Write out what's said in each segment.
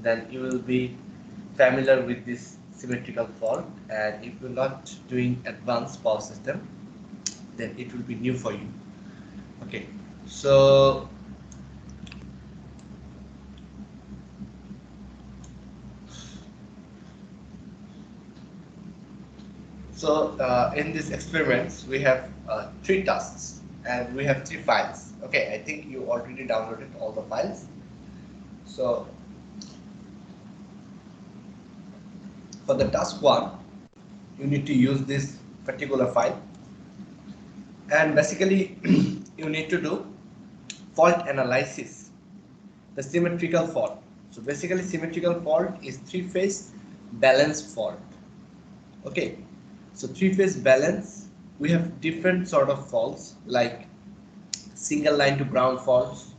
then you will be familiar with this symmetrical fault. And if you're not doing advanced power system, then it will be new for you. Okay, so in these experiments we have three tasks and we have three files. Okay, I think you already downloaded all the files. So for the task one, you need to use this particular file, and basically you need to do fault analysis, the symmetrical fault. So basically symmetrical fault is three-phase balance fault. Okay, so three-phase balance, we have different sort of faults like single line to ground faults,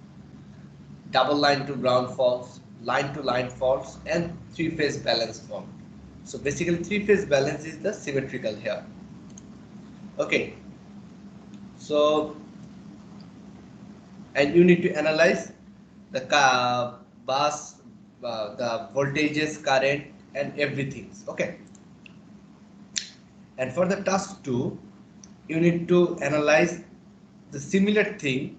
double line to ground faults, line to line faults, and three-phase balance fault. So basically three-phase balance is the symmetrical here. Okay, so and you need to analyze the bus, the voltages, current, and everything. Okay, and for the task 2, you need to analyze the similar thing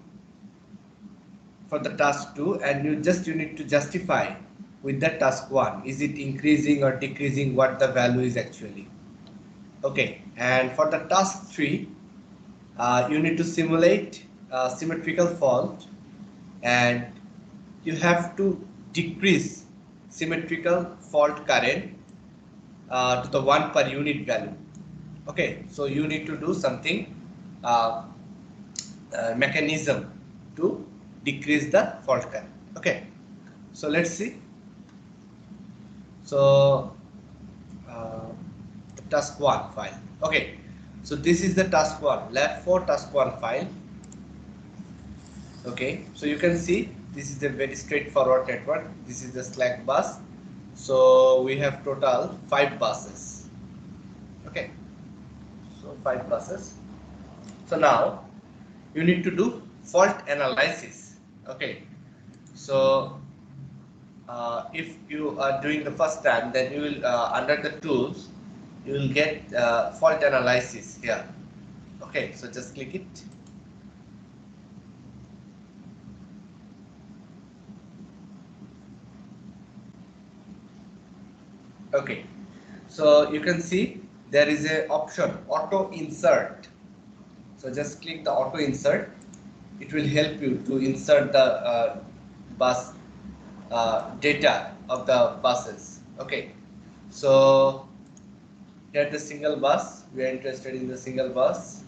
for the task 2, and you need to justify with the task 1, is it increasing or decreasing, what the value is actually. Okay, and for the task 3, you need to simulate symmetrical fault, and you have to decrease symmetrical fault current to the 1 per unit value. Okay, so you need to do something mechanism to decrease the fault current. Okay, so let's see. So task 1 file. Okay, so this is the task 1, lab 4 task 1 file. Okay, so you can see this is a very straightforward network. This is the slack bus. So we have total 5 buses. Okay, so 5 buses. So now you need to do fault analysis. Okay, so if you are doing the first time, then you will under the tools you will get fault analysis here. Okay, so just click it. Okay, so you can see there is a option auto insert. So just click the auto insert. It will help you to insert the bus data of the buses. Okay, so here the single bus, we are interested in the single bus.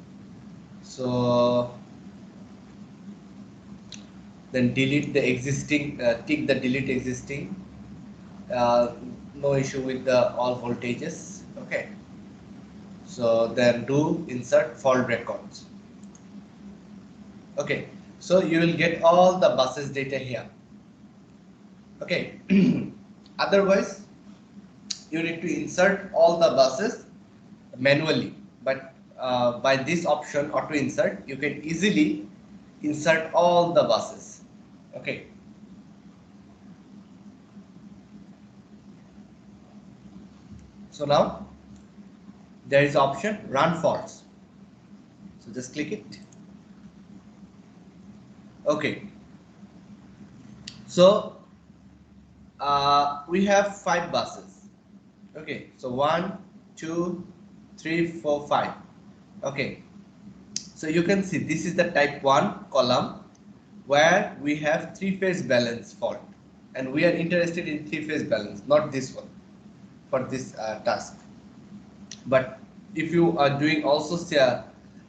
So then delete the existing, tick the delete existing. No issue with the all voltages. Okay, so then do insert fault records. Okay, so you will get all the buses data here. Okay, otherwise you need to insert all the buses manually, but by this option auto insert you can easily insert all the buses. Okay, so now there is option run faults, so just click it. Okay, so we have 5 buses. Okay, so 1 2 3 4 5. Okay, so you can see this is the type 1 column where we have 3-phase balance fault, and we are interested in 3-phase balance, not this one for this task. But if you are doing also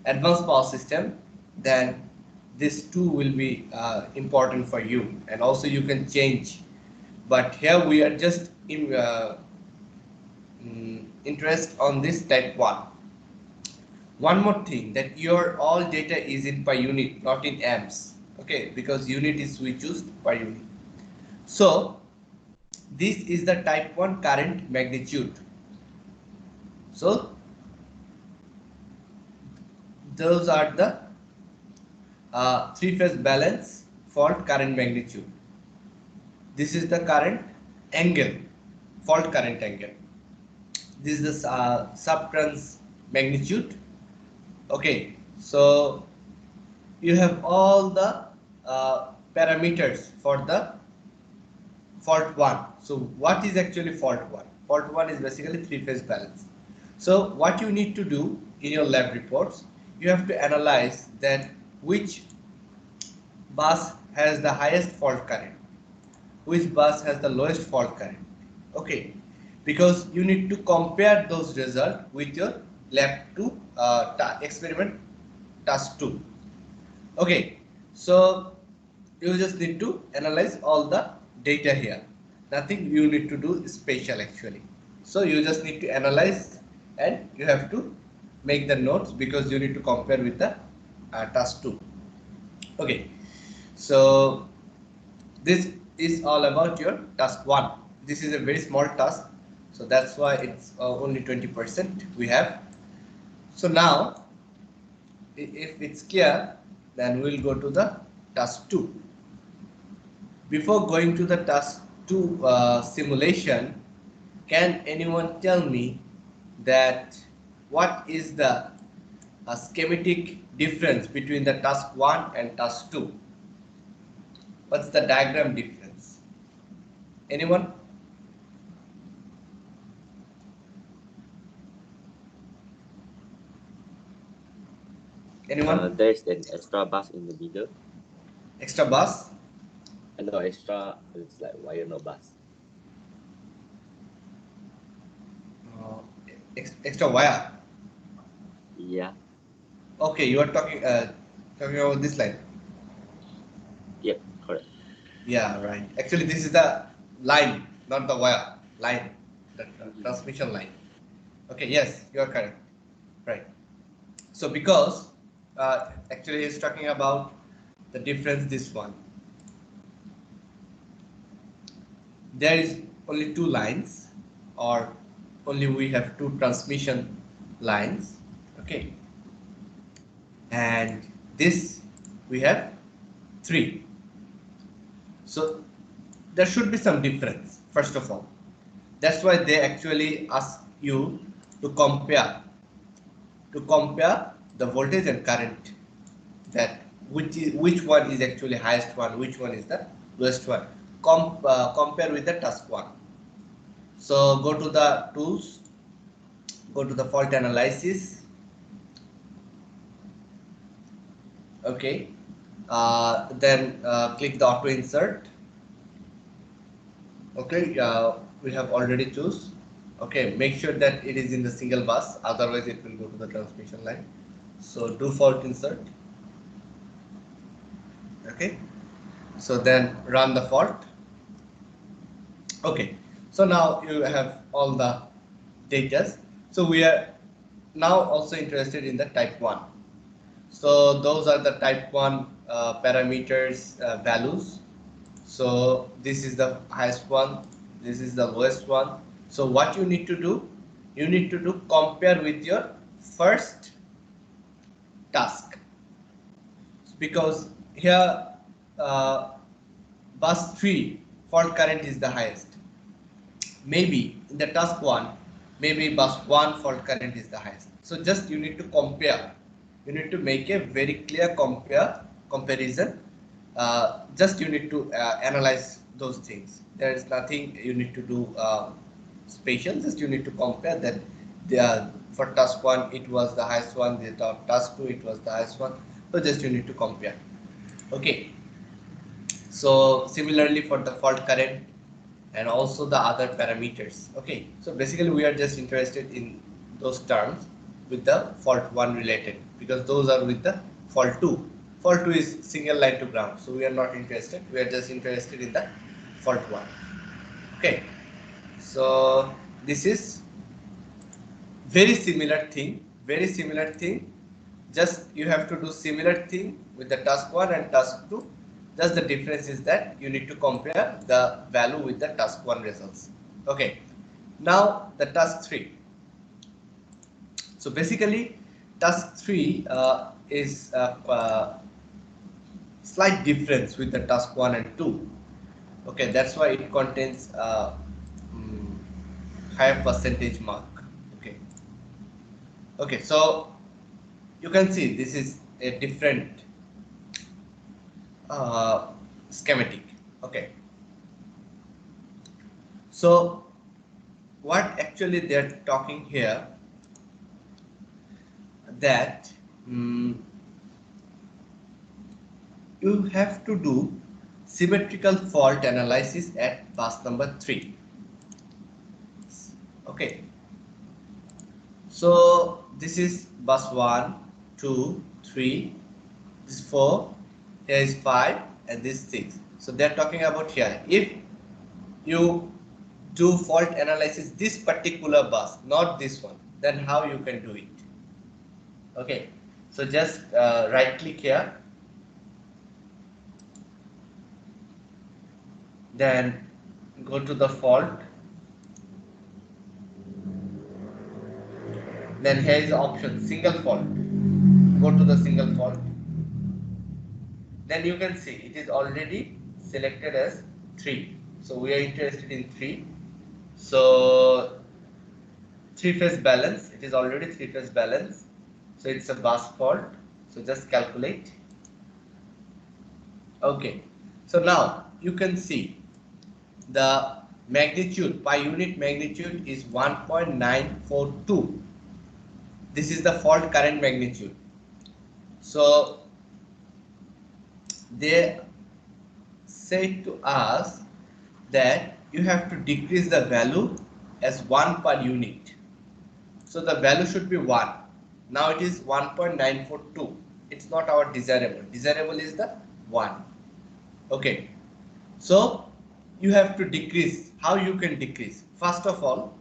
advanced power system, then this too will be important for you, and also you can change. But here we are just interest on this type 1. One more thing, that your all data is in per unit, not in amps. Okay, because unit is we choose per unit. So this is the type 1 current magnitude. So those are the 3-phase balance fault current magnitude. This is the current, angle, fault current angle. This is the subtrans magnitude. Okay, so you have all the parameters for the fault 1. So what is actually fault 1? Fault 1 is basically three-phase balance. So what you need to do in your lab reports, you have to analyze that which bus has the highest fault current, which bus has the lowest fault current. Okay, because you need to compare those results with your lab 2 experiment task 2. Okay, so you just need to analyze all the data here. Nothing you need to do special actually. So you just need to analyze and you have to make the notes because you need to compare with the task 2. Okay, so this is all about your task 1. This is a very small task, so that's why it's only 20% we have. So now if it's clear, then we'll go to the task 2. Before going to the task 2 simulation, can anyone tell me that what is the schematic difference between the task 1 and task 2? What's the diagram difference? Anyone? Anyone? There's an extra bus in the middle. Extra bus? No, extra, it's like wire, no bus. Uh, Extra wire. Yeah. Okay, you are talking about this line. Yep, correct. Yeah, right. Actually, this is the line, not the wire. Line, the transmission line. Okay, yes, you are correct. Right. So because actually he's talking about the difference this one. There is only two lines, or only we have two transmission lines. Okay. And this we have three. So there should be some difference first of all. That's why they actually ask you to compare the voltage and current, that which one is actually highest one, which one is the lowest one. Compare with the task 1. So go to the tools, go to the fault analysis. Okay, then click the auto insert. Okay, we have already choose. Okay, make sure that it is in the single bus, otherwise it will go to the transmission line. So do fault insert. Okay, so then run the fault. Okay, so now you have all the data. So we are now also interested in the type 1. So those are the type 1 parameters values. So this is the highest one, this is the lowest one. So what you need to do, you need to do compare with your first task, because here bus 3 fault current is the highest. Maybe in the task 1, maybe bus 1 fault current is the highest. So just you need to compare. You need to make a very clear comparison. Just you need to analyze those things. There is nothing you need to do special. Just you need to compare that. For task 1 it was the highest one. The task 2 it was the highest one. So just you need to compare. Okay. So similarly for the fault current and also the other parameters. Okay, so basically we are just interested in those terms with the fault 1 related, because those are with the fault 2. Fault 2 is single line to ground, so we are not interested. We are just interested in the fault 1. Okay, so this is very similar thing. Just you have to do similar thing with the task 1 and task 2. Just the difference is that you need to compare the value with the task 1 results. Okay, now the task 3. So basically task 3 is slight difference with the task 1 and 2. Okay, that's why it contains higher percentage mark. Okay. Okay, so you can see this is a different uh, schematic. Okay, so what actually they're talking here, that you have to do symmetrical fault analysis at bus number 3. Okay, so this is bus 1, 2, 3, this 4, here is 5, and this 6. So they're talking about here, if you do fault analysis this particular bus, not this one, then how you can do it? Okay, so just right click here, then go to the fault, then here is the option single fault, go to the single fault, then you can see it is already selected as 3, so we are interested in 3. So 3-phase balance, it is already 3-phase balance, so it's a bus fault, so just calculate. Okay, so now you can see the magnitude, per unit magnitude is 1.942. This is the fault current magnitude. So they say to us that you have to decrease the value as 1 per unit. So the value should be 1. Now it is 1.942. It's not our desirable. Desirable is the 1. Okay. So you have to decrease. How you can decrease? First of all,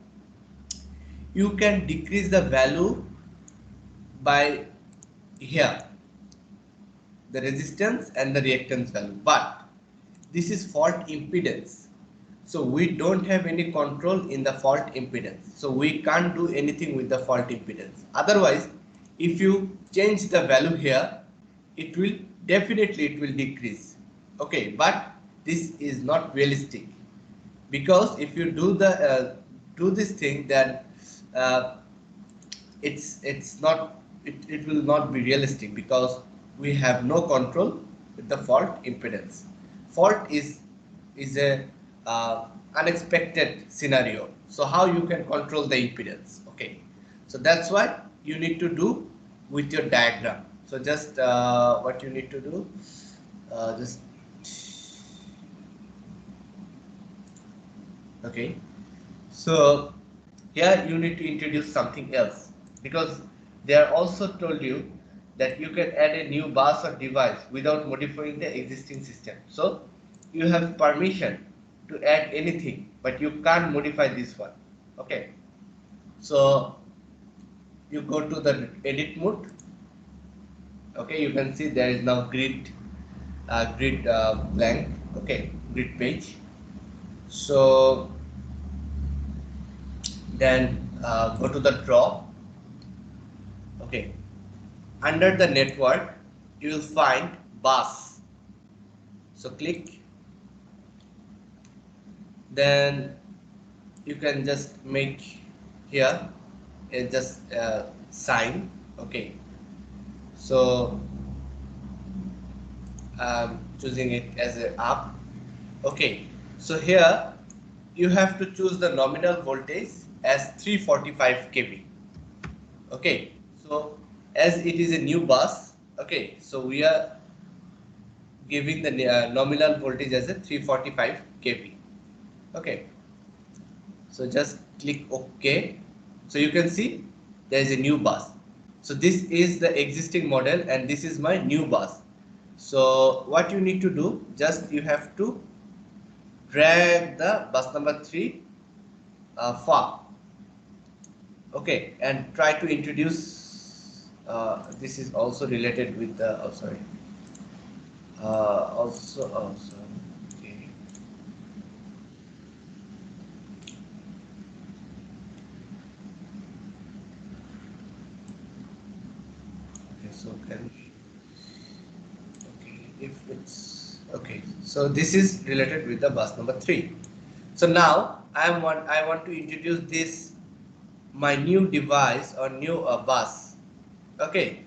you can decrease the value by here, the resistance and the reactance value, but this is fault impedance, so we don't have any control in the fault impedance, so we can't do anything with the fault impedance. Otherwise, if you change the value here, it will definitely decrease. Okay, but this is not realistic, because if you do this thing, then uh, it will not be realistic, because we have no control with the fault impedance. Fault is a unexpected scenario, so how you can control the impedance? Okay, so that's why you need to do with your diagram. So just what you need to do, just okay, so here you need to introduce something else, because they are also told you that you can add a new bus or device without modifying the existing system. So you have permission to add anything, but you can't modify this one. Okay, so you go to the edit mode. Okay, you can see there is now grid blank. Okay, grid page. So then go to the draw. Okay, under the network you will find bus, so click, then you can just make here just sign. Okay, so choosing it as a up. Okay, so here you have to choose the nominal voltage as 345 kV. Okay, so as it is a new bus, okay, so we are giving the nominal voltage as a 345 kV. Okay, so just click OK. So you can see there is a new bus. So this is the existing model and this is my new bus. So what you need to do, just you have to drag the bus number 3 far. Okay, and try to introduce this is also related with the sorry, okay, so can okay, if it's okay, so this is related with the bus number 3. So now I want to introduce this my new device or new bus. Okay.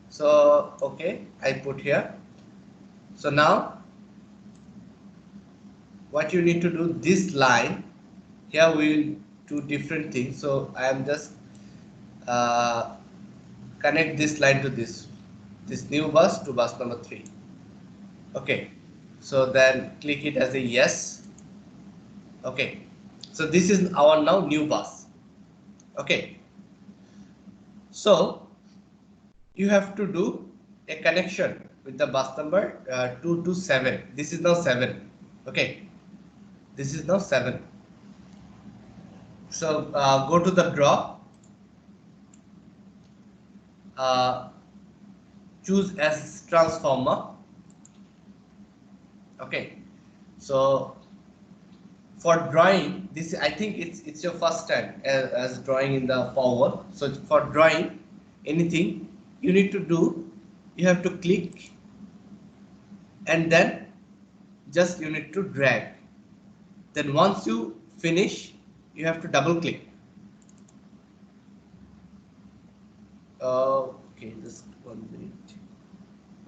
So okay, I put here. So now what you need to do, this line here we will do different things. So I am just uh, connect this line to this new bus to bus number 3. Okay, so then click it as a yes. Okay, so this is our now new bus. Okay, so you have to do a connection with the bus number 2 to 7. This is now 7. Okay, this is now 7. So go to the draw, uh, choose as transformer. Okay, so for drawing this, I think it's your first time as drawing in the PowerWorld. So for drawing anything you need to do, you have to click and then just you need to drag. Then once you finish, you have to double click. Okay, just 1 minute.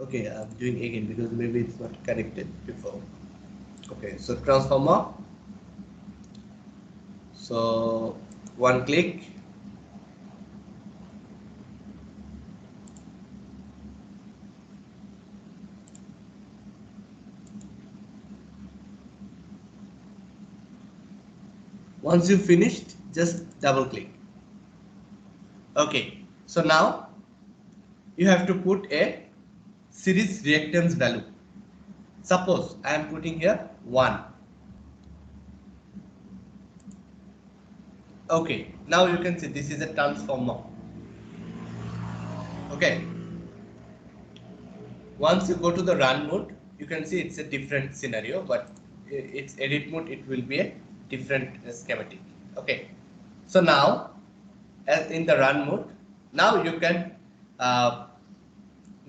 Okay, I'm doing again because maybe it's not connected before. Okay, so transformer. So one click. Once you finished, just double click. Okay, so now you have to put a series reactance value. Suppose I am putting here 1. Okay, now you can see this is a transformer. Okay, once you go to the run mode, you can see it's a different scenario, but its edit mode it will be a different schematic. Okay, so now as in the run mode, now you can uh,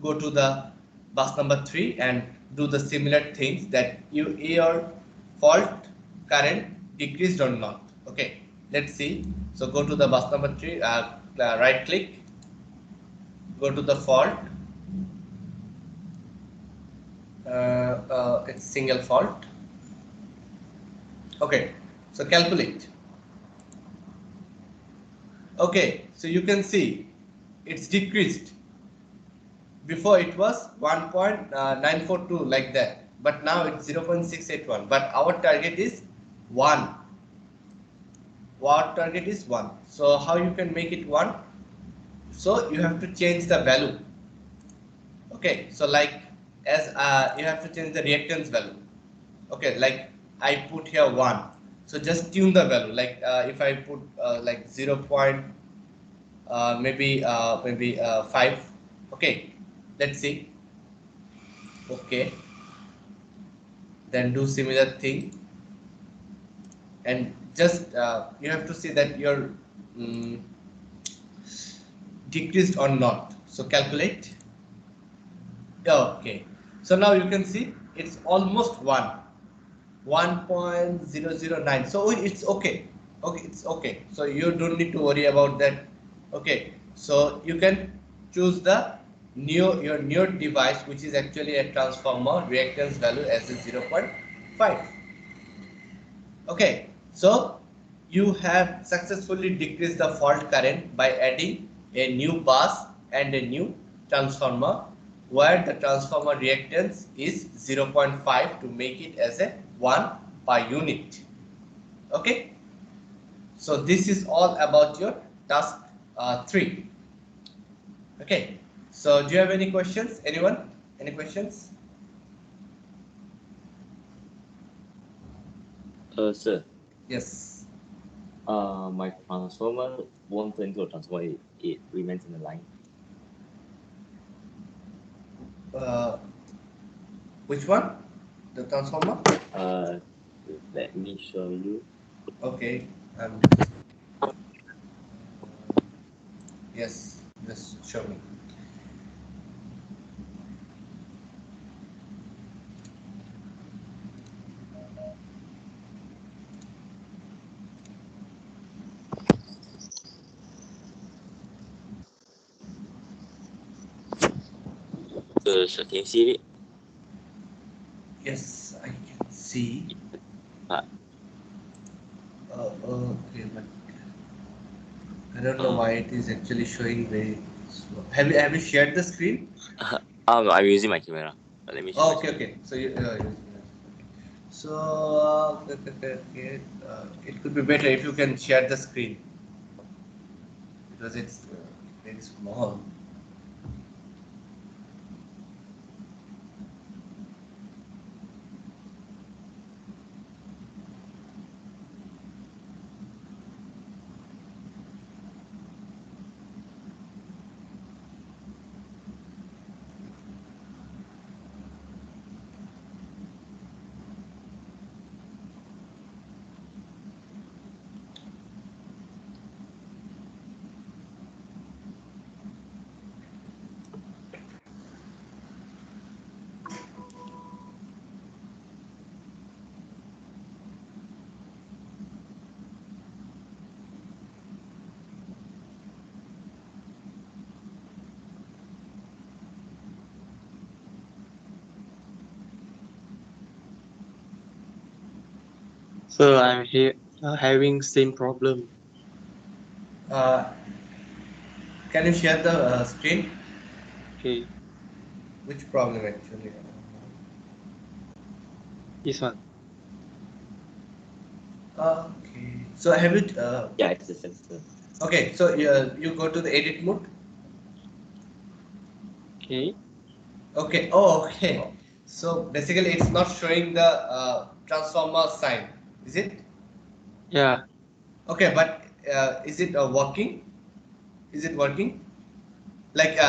go to the bus number 3 and do the similar things that your fault current decreased or not. Okay, let's see. So go to the bus number 3, right click, go to the fault, it's single fault. Okay, so calculate. Okay, so you can see it's decreased. Before it was 1.942 like that, but now it's 0.681. But our target is 1. Our target is 1. So how you can make it 1? So you have to change the value. Okay, so like as you have to change the reactance value. Okay, like I put here 1. So just tune the value. Like if I put like 0. Maybe 5. Okay, let's see. Okay, then do similar thing and just you have to see that you're decreased or not. So calculate. Okay, so now you can see it's almost 1.009. So it's okay. Okay, it's okay, so you don't need to worry about that. Okay, so you can choose the your new device, which is actually a transformer reactance value as a 0.5. Okay, so you have successfully decreased the fault current by adding a new bus and a new transformer where the transformer reactance is 0.5 to make it as a 1 per unit. Okay, so this is all about your task 3. Okay, so do you have any questions? Anyone? Any questions? Sir, Yes. my transformer won't turn into a transformer. It remains in the line. Uh, which one? The transformer? Uh, Let me show you. Okay. Yes, just show me. Can you see it? Yes, I can see. Uh, Okay, but I don't know why it is actually showing very slow. Have you shared the screen? I'm using my camera. Let me show Oh, my okay, screen. okay. So so okay. It could be better if you can share the screen because it's very small. So I'm here having same problem. Uh, can you share the screen? Okay, Which problem actually? this one. Okay. So have you? Yeah, it's the sensor. Okay. So you go to the edit mode. Okay, Okay. Oh, okay. So basically, it's not showing the transformer sign, is it? yeah, Okay, but is it working? Is it working? Like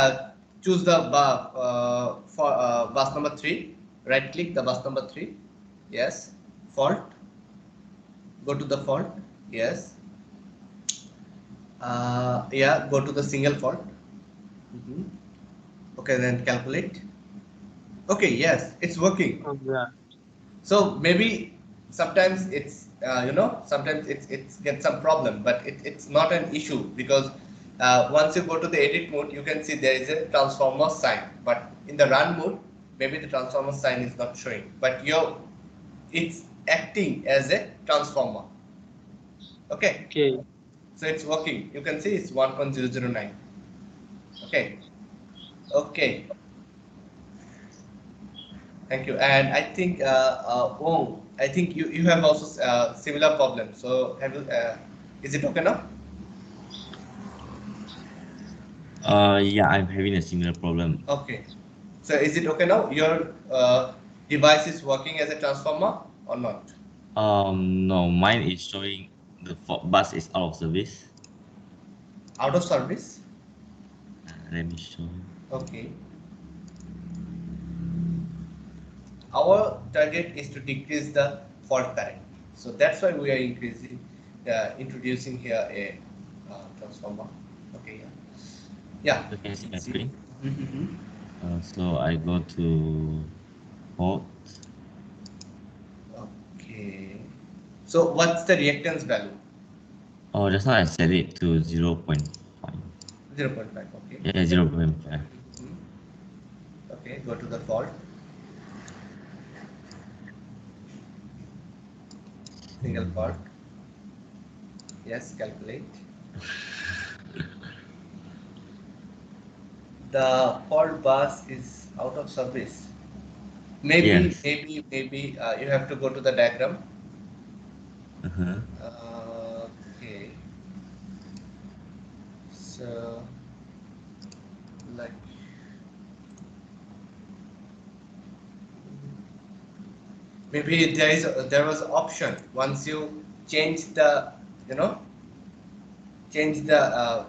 choose the bar for bus number 3. Right click the bus number 3. Yes. Fault. Go to the fault. Yes. Yeah. Go to the single fault. Mhm. Okay. Then calculate. Okay. Yes. It's working. yeah, So maybe sometimes it's sometimes it's get some problem, but it's not an issue because once you go to the edit mode, you can see there is a transformer sign, but in the run mode, maybe the transformer sign is not showing, but it's acting as a transformer. Okay, okay. so it's working. You can see it's 1.009. Okay, okay. Thank you. And I think, I think you have also similar problem. So have you? Is it okay now? Yeah, I'm having a similar problem. Okay. So is it okay now? Your device is working as a transformer or not? No, mine is showing the bus is out of service. Out of service. Let me show you. Okay. Our target is to decrease the fault current. So that's why we are introducing here a transformer. Okay. Yeah. So can you see Yeah. my See. screen? Mm-hmm. So I go to port. Okay. So what's the reactance value? Oh, just now I set it to 0.5. 0.5. Okay. Yeah, 0.5. Mhm. Okay. Go to the fault. Single fault. Yes. Calculate. The fault bus is out of service. Maybe, Yes. maybe you have to go to the diagram. Uh-huh. Okay. So, like, maybe there was option once you change the, you know, change the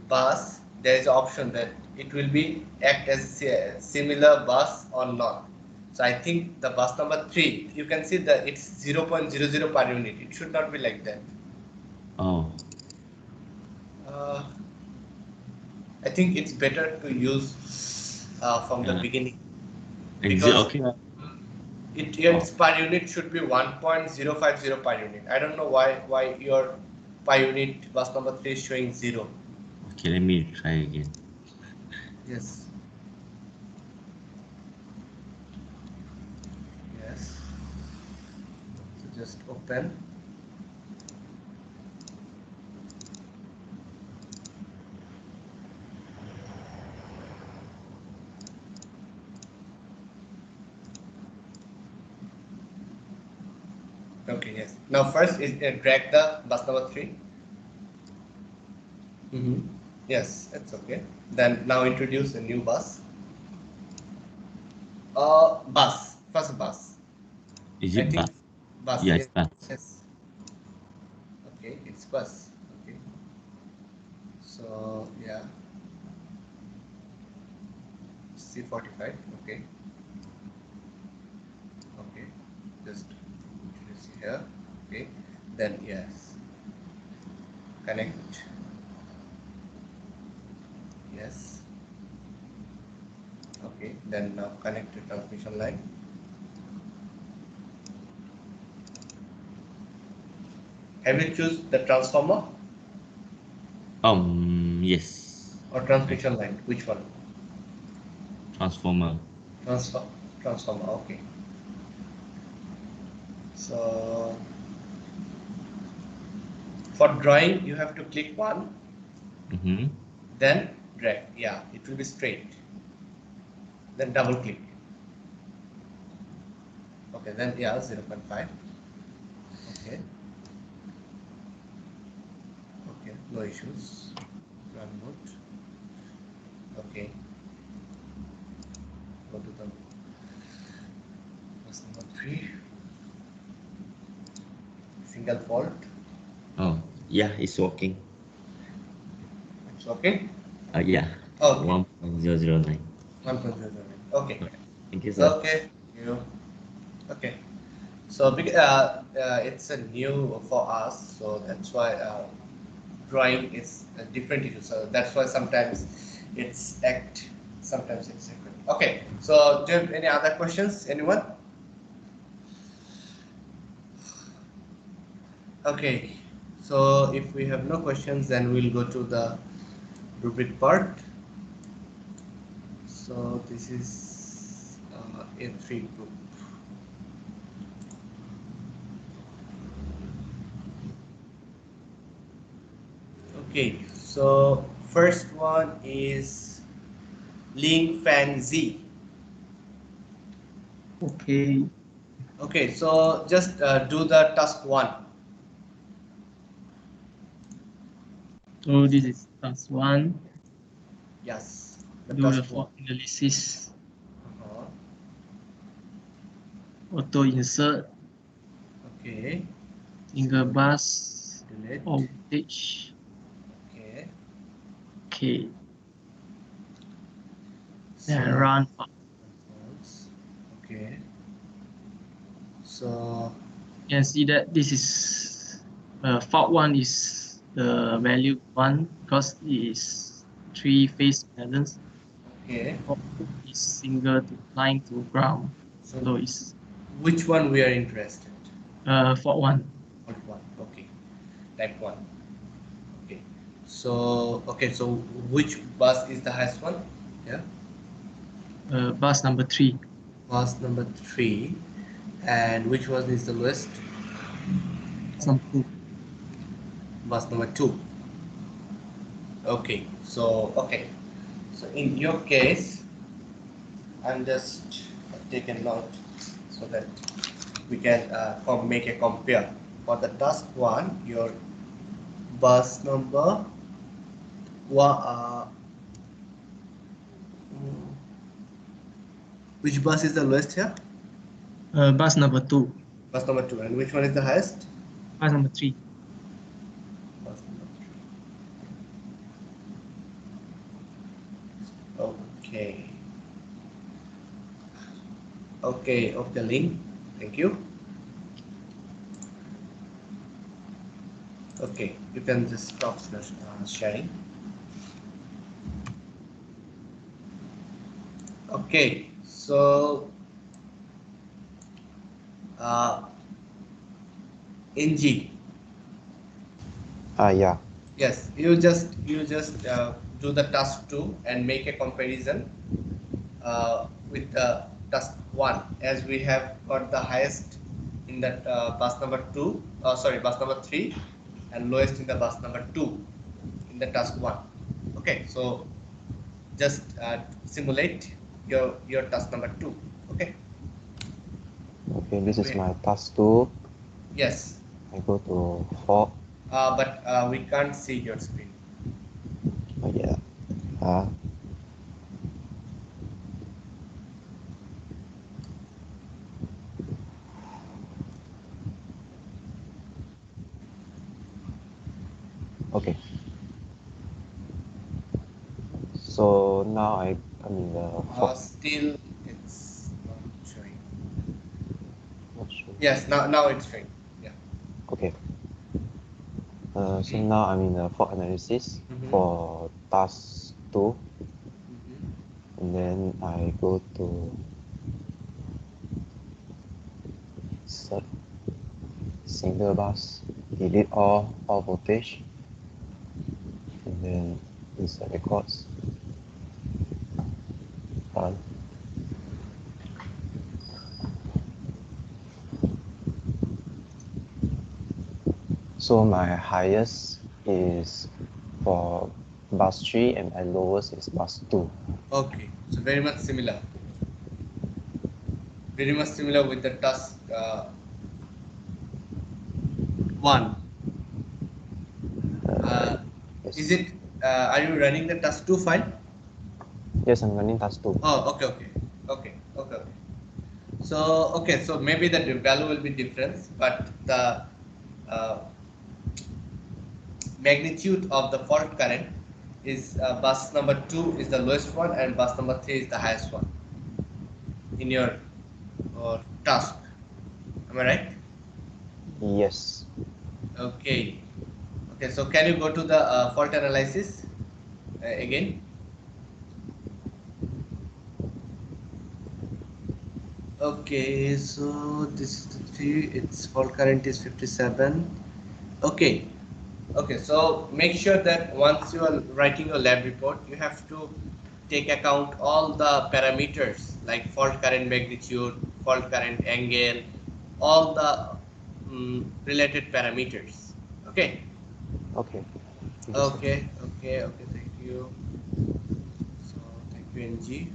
bus. There is option that it will be act as a similar bus or not. So I think the bus number 3, you can see that it's 0.00 per unit. It should not be like that. Oh, Uh, I think it's better to use from the yeah. beginning Exit. because Okay. Oh, its per unit should be 1.050 per unit. I don't know why your per unit bus number 3 is showing 0. okay. Let me try again. Yes. just open. Okay, yes. Now first is drag the bus number 3. Yes, it's okay. Then now introduce a new bus. Bus. First bus. Is I it think bus? bus. Yeah, Yes. it's bus. Yes. Okay, it's bus. Okay. So yeah. C45. Okay. Okay. Just introduce here. Okay. Then yes. Connect. Yes. Okay. Then now connect to transmission line. Have you choose the transformer Yes. or transmission line? Which one? Transformer. Transformer. Okay. So for drawing, you have to click one, then drag. Yeah, it will be straight. Then double click. Okay, then yeah, 0.5. Okay. Okay, no issues. Run mode. Okay. Go to the bus number 3. Single fault. Oh, yeah, it's working. It's okay. Yeah. Okay. 1.009. 1.0. Okay. Thank you, sir. Okay. Okay. So it's a new for us, so that's why drawing is a different issue. So that's why sometimes it's act, sometimes it's different. Okay. So do you have any other questions? Anyone? Okay. So if we have no questions, then we'll go to the rubric part. So this is A3 group. Okay, so first one is Ling Fan Z. Okay. Okay, so just do the task 1. So this is task 1. Yes, Do the task fault analysis. Uh-huh. Auto insert. Okay. Single bus. Delete. Voltage. Okay. Okay. So, Then run. okay. So You can see that this is fault 1 is the value 1 because it is 3-phase balance. okay. Fault 2 is single to line to ground. So it's Which one we are interested? fault 1. Fault 1. Okay. Type 1. Okay. So which bus is the highest one? Yeah. Bus number 3. Bus number 3. And which one is the lowest? Bus number 2. Bus number 2. Okay. So in your case, I'm just taking note so that we can make a compare. For the task 1, your bus number which bus is the lowest here? Bus number 2. Bus number 2. And which one is the highest? Bus number 3. Bus number 3. Okay. Okay, Link. Thank you. Okay, you can just stop sharing. Okay, so NG. Yeah. Yes, you just do the task 2 and make a comparison with the task 1, as we have got the highest in that bus number 2, bus number 3, and lowest in the bus number 2 in the task 1. Okay, so just simulate your task number 2. Okay. Okay, this is my task 2. Yes. I go to fault. But we can't see your screen. Oh, yeah. Okay. So now I'm in the fault. Still, it's not showing. Not sure. Yes, now it's showing. Yeah. Okay. So now I'm in the fault analysis for task 2. And then I go to insert single bus, delete all voltage, and then insert records. Run. So my highest is for bus 3 and my lowest is bus 2. Okay, so very much similar. Very much similar with the task 1. Yes. Is it? Are you running the task 2 file? Yes, I'm running task 2. Oh, okay. So maybe the value will be different, but the magnitude of the fault current is bus number 2 is the lowest one and bus number 3 is the highest one in your task. Am I right? Yes. Okay. So can you go to the fault analysis again? Okay, so this is the 3. Its fault current is 57. Okay. So make sure that once you are writing your lab report, you have to take account all the parameters like fault current magnitude, fault current angle, all the related parameters. Okay. Okay. Okay. Thank you. So thank you, NG.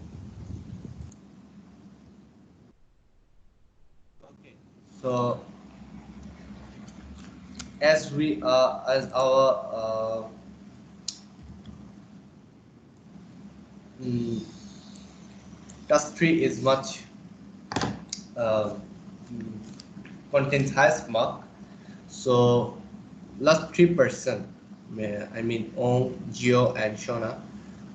Okay. So as our task 3 is much uh, mm, contains highest mark. So last 3%, I mean Ong, Gio, and Shona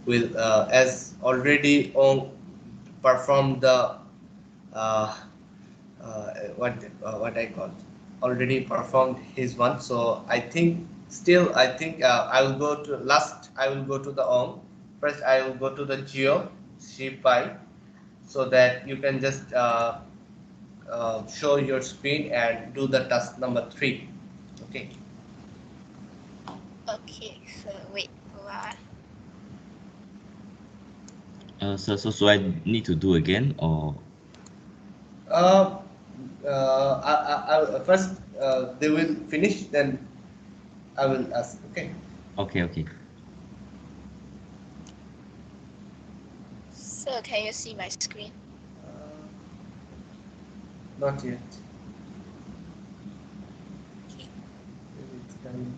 will as already Ong performed the uh, what I call already performed his one. So I think I will go to last. I will go to the Ong. First I will go to the Geo CPI so that you can just show your screen and do the task number 3. Okay. Okay, so wait a while. So I need to do again or? First they will finish, then I will ask. Okay. Okay. So can you see my screen? Not yet. Okay. Maybe it's coming.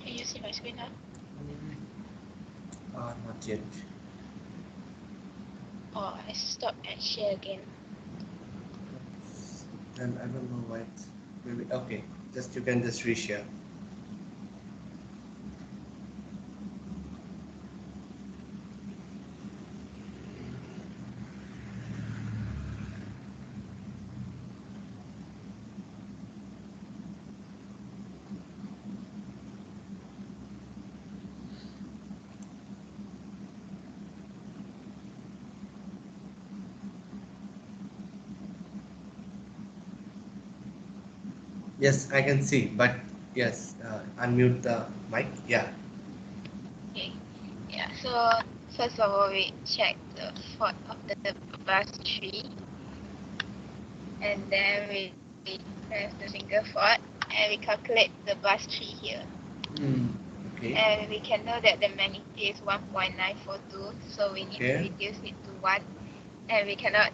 Can you see my screen now? Not yet. Oh, I stop and share again. And I don't know why. Maybe okay. You can just reshare. Yes, I can see, but yes, unmute the mic. Yeah. Okay. Yeah. So first of all, we check the fault of the bus tree, and then we press the single fault, and we calculate the bus tree here. Okay. And we can know that the magnitude is 1.942, so we need to Okay. reduce it to 1. And we cannot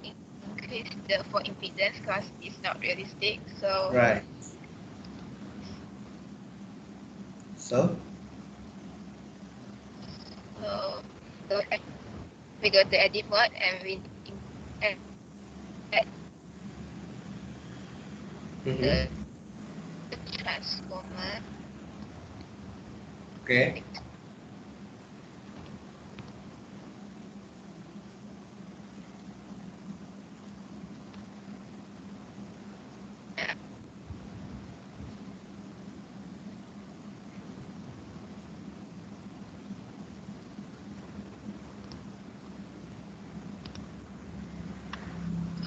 increase the fault impedance because it's not realistic. So Right. So. so we go to edit mode and we add the transformer. Okay.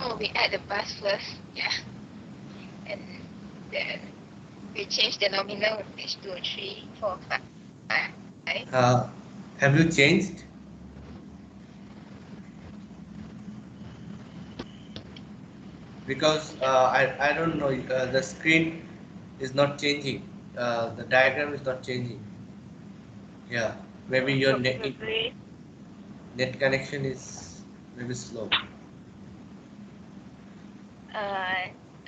Oh, we add the bus first, yeah, and then we change the nominal voltage to 3, 4, 5. Have you changed? Because I don't know, the screen is not changing. The diagram is not changing. Yeah, maybe your Probably. net connection is maybe slow.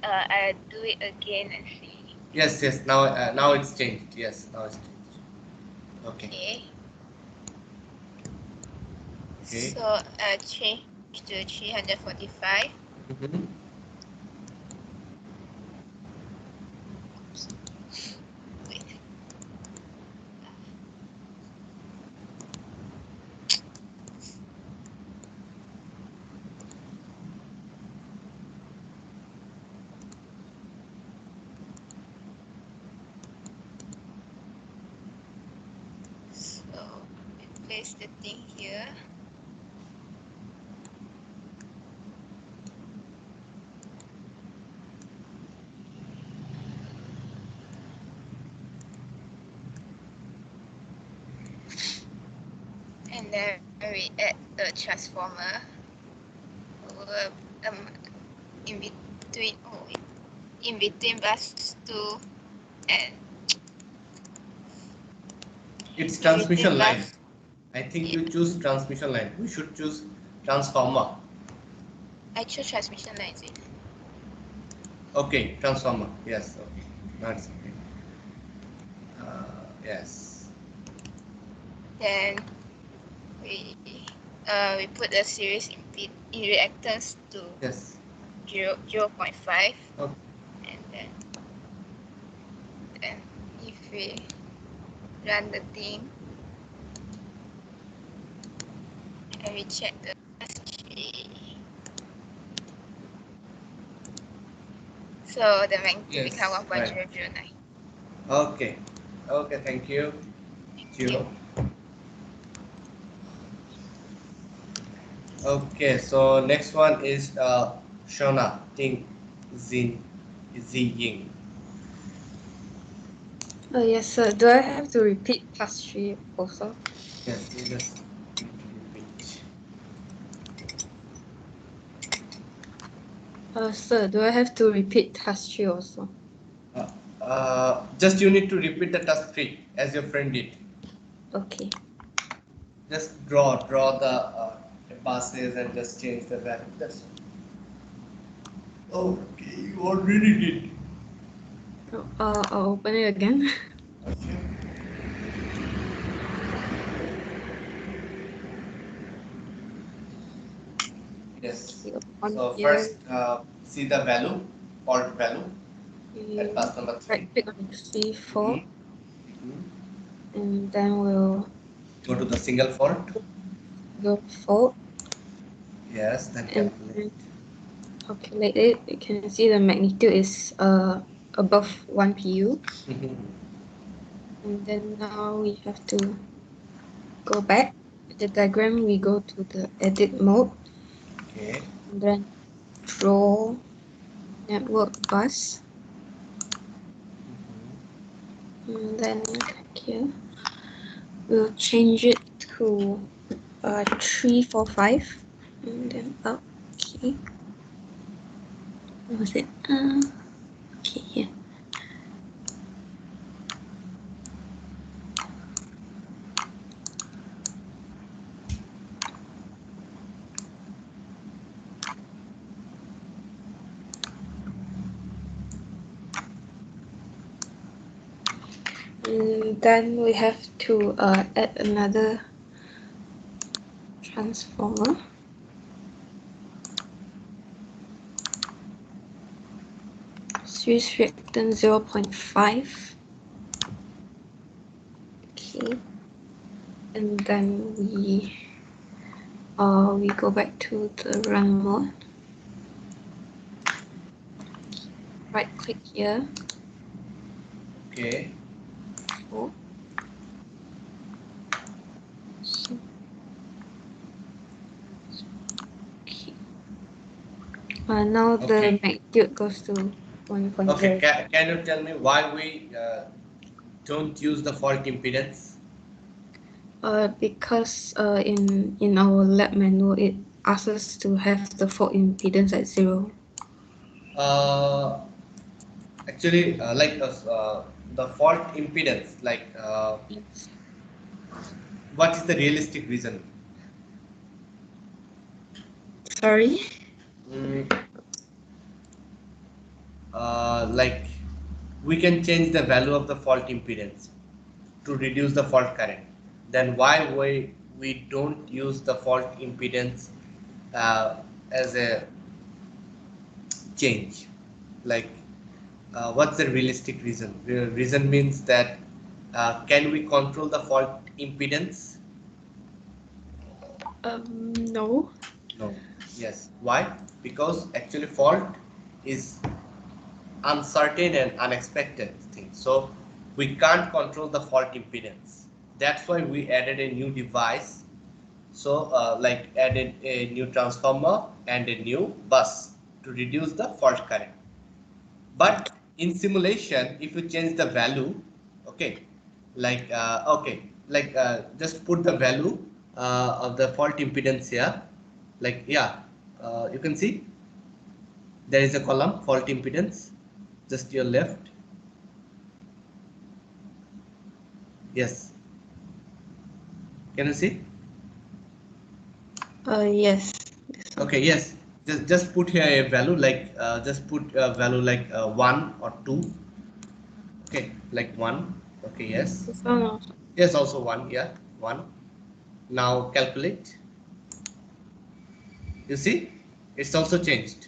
I do it again and see. Yes, yes. Now it's changed. Yes, now it's changed. Okay. Okay. Okay. So change to 345. Mm-hmm. Wait. So we place the thing here. And then we add the transformer in between bus 2 and It's in transmission between line. bus. I think you choose transmission line. We should choose transformer. I choose transmission line. Is it? Okay, transformer. Yes. Okay. That's okay. Yes. Then we put the series in reactance to Yes. 0.5, Okay. and then if we run the thing and we check the S3, so the magnitude Yes, become right. 1.009. Okay. Okay. Thank you. Zero. Okay. So next one is Shona Ting Ziying. Yes, sir. Do I have to repeat past 3 also? Yes. You just need to repeat. Sir, do I have to repeat task 3 also? Just you need to repeat the task 3 as your friend did. Okay. Just draw the buses and just change the value. That's all. Okay, you already did. I'll open it again. Okay. Yes. On So here, first, see the value, fault value at bus number 3. right click on C4, Mhm. and then we'll Go to the single fault. go fault Yes, then and calculate. calculate it. You can see the magnitude is above 1 pu. Mhm. And then now we have to go back. The diagram, we go to the edit mode, Okay. and then draw. network bus. And then here we'll change it to 345 and then up. Okay. What was it? Okay, here. And then we have to add another transformer. Series reactance 0.5. Okay. And then we go back to the run mode. Right click here. Okay. Oh. So, okay. Now the Okay. magnitude goes to 1.0. Okay. Can you tell me why we don't use the fault impedance? Because in our lab manual it asks us to have the fault impedance at 0. Actually, the fault impedance, what is the realistic reason? Sorry. Like we can change the value of the fault impedance to reduce the fault current. Then why we don't use the fault impedance as a change? Like what's the realistic reason? The reason means that can we control the fault impedance? No. No. Yes. Why? Because actually fault is uncertain and unexpected thing. So we can't control the fault impedance. That's why we added a new device. So added a new transformer and a new bus to reduce the fault current. But in simulation, if you change the value, okay, just put the value of the fault impedance here. You can see there is a column fault impedance, just your left. Yes. Can you see? Yes. Okay. Yes. Just put here a value just put a value 1 or 2. Okay, like 1. Okay. Yes. This one also. Yes. Also 1. Yeah. 1. Now calculate. You see, it's also changed.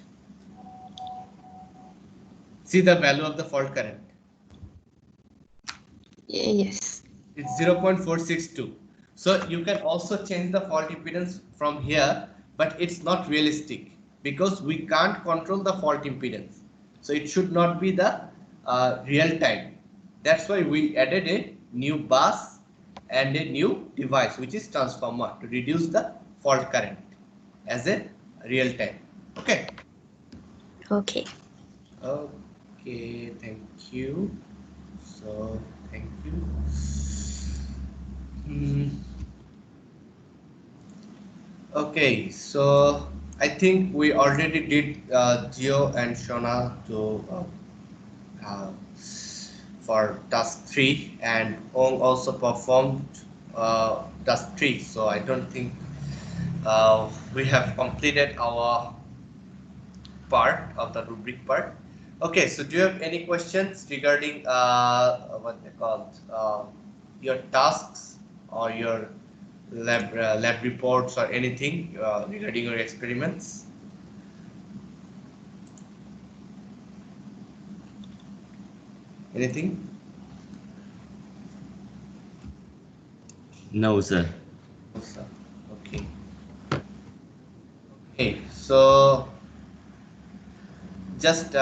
See the value of the fault current. Yes. It's 0.462. So you can also change the fault impedance from here, but it's not realistic because we can't control the fault impedance. So it should not be the real time. That's why we added a new bus and a new device, which is transformer, to reduce the fault current as a real time. Okay. Okay. Okay, thank you. So, thank you. Okay, so I think we already did Geo and Shona for task 3, and Ong also performed task 3. So I don't think we have completed our part of the rubric part. Okay, so do you have any questions regarding what they called your tasks or your lab reports or anything regarding your experiments? Anything? No, sir. No, sir. Okay. Okay, so just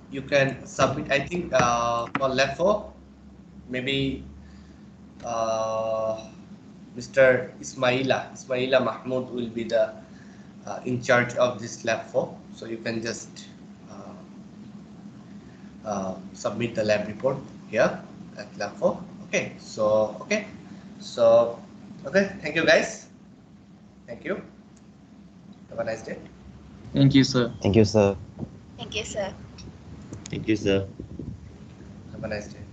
you can submit. I think for lab 4, maybe Mr. Ismaila Mahmoud will be the in charge of this lab 4. So you can just submit the lab report here at lab 4. Okay, so thank you guys. Thank you. Have a nice day. Thank you, sir. Thank you, sir. Thank you, sir. Thank you, sir. Have a nice day.